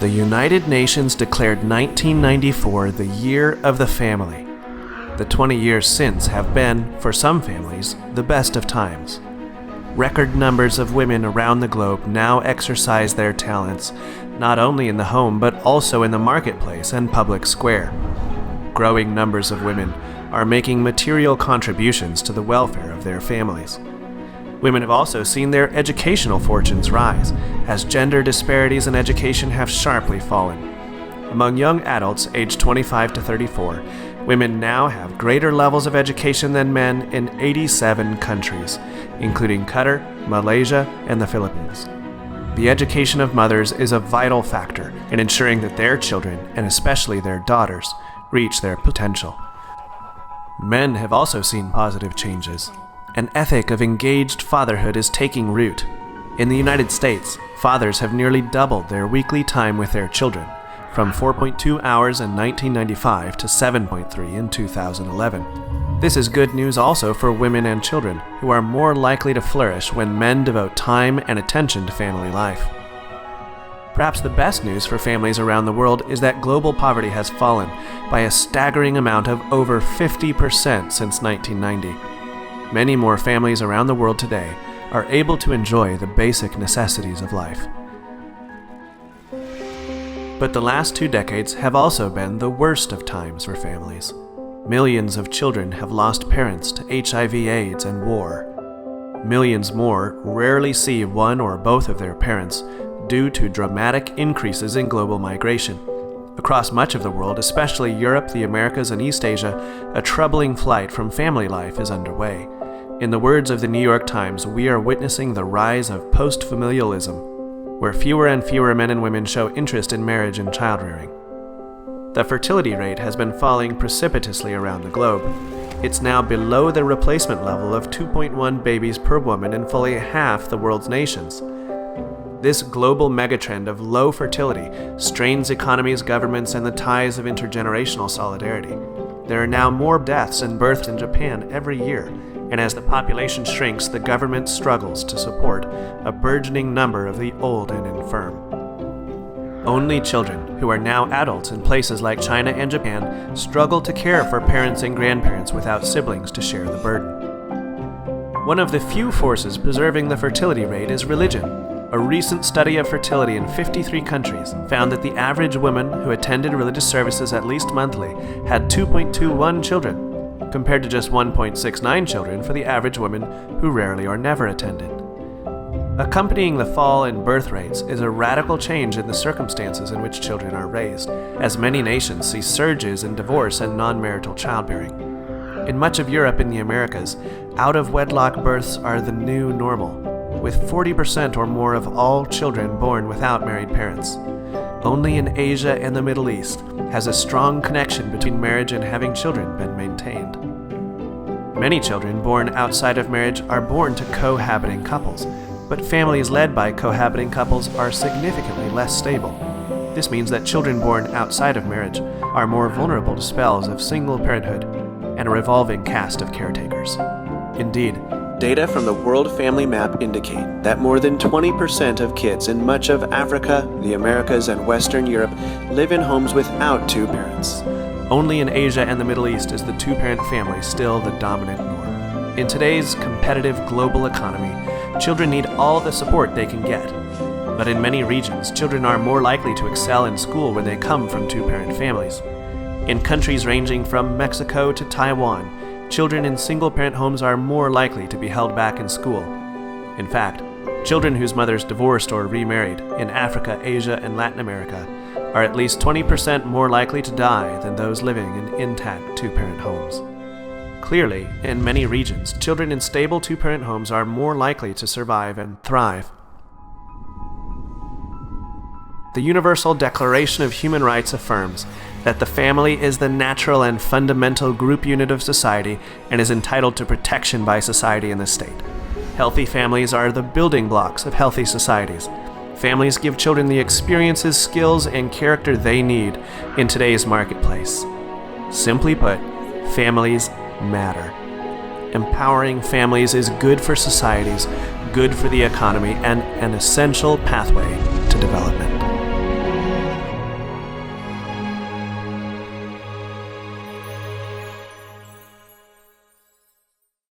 The United Nations declared 1994 the Year of the Family. The 20 years since have been, for some families, the best of times. Record numbers of women around the globe now exercise their talents, not only in the home but also in the marketplace and public square. Growing numbers of women are making material contributions to the welfare of their families. Women have also seen their educational fortunes rise, as gender disparities in education have sharply fallen. Among young adults aged 25 to 34, women now have greater levels of education than men in 87 countries, including Qatar, Malaysia, and the Philippines. The education of mothers is a vital factor in ensuring that their children, and especially their daughters, reach their potential. Men have also seen positive changes. An ethic of engaged fatherhood is taking root. In the United States, fathers have nearly doubled their weekly time with their children, from 4.2 hours in 1995 to 7.3 in 2011. This is good news also for women and children, who are more likely to flourish when men devote time and attention to family life. Perhaps the best news for families around the world is that global poverty has fallen by a staggering amount of over 50% since 1990. Many more families around the world today are able to enjoy the basic necessities of life. But the last 2 decades have also been the worst of times for families. Millions of children have lost parents to HIV/AIDS and war. Millions more rarely see one or both of their parents due to dramatic increases in global migration. Across much of the world, especially Europe, the Americas, and East Asia, a troubling flight from family life is underway. In the words of the New York Times, we are witnessing the rise of post-familialism, where fewer and fewer men and women show interest in marriage and child-rearing. The fertility rate has been falling precipitously around the globe. It's now below the replacement level of 2.1 babies per woman in fully half the world's nations. This global megatrend of low fertility strains economies, governments, and the ties of intergenerational solidarity. There are now more deaths and births in Japan every year, and as the population shrinks, the government struggles to support a burgeoning number of the old and infirm. Only children, who are now adults in places like China and Japan, struggle to care for parents and grandparents without siblings to share the burden. One of the few forces preserving the fertility rate is religion. A recent study of fertility in 53 countries found that the average woman who attended religious services at least monthly had 2.21 children, compared to just 1.69 children for the average woman who rarely or never attended. Accompanying the fall in birth rates is a radical change in the circumstances in which children are raised, as many nations see surges in divorce and non-marital childbearing. In much of Europe and the Americas, out-of-wedlock births are the new normal, with 40% or more of all children born without married parents. Only in Asia and the Middle East has a strong connection between marriage and having children been maintained. Many children born outside of marriage are born to cohabiting couples, but families led by cohabiting couples are significantly less stable. This means that children born outside of marriage are more vulnerable to spells of single parenthood and a revolving cast of caretakers. Indeed, data from the World Family Map indicate that more than 20% of kids in much of Africa, the Americas, and Western Europe live in homes without two parents. Only in Asia and the Middle East is the two-parent family still the dominant norm. In today's competitive global economy, children need all the support they can get. But in many regions, children are more likely to excel in school when they come from two-parent families. In countries ranging from Mexico to Taiwan, children in single-parent homes are more likely to be held back in school. In fact, children whose mothers divorced or remarried in Africa, Asia, and Latin America are at least 20% more likely to die than those living in intact two-parent homes. Clearly, in many regions, children in stable two-parent homes are more likely to survive and thrive. The Universal Declaration of Human Rights affirms that the family is the natural and fundamental group unit of society and is entitled to protection by society and the state. Healthy families are the building blocks of healthy societies. Families give children the experiences, skills, and character they need in today's marketplace. Simply put, families matter. Empowering families is good for societies, good for the economy, and an essential pathway to development.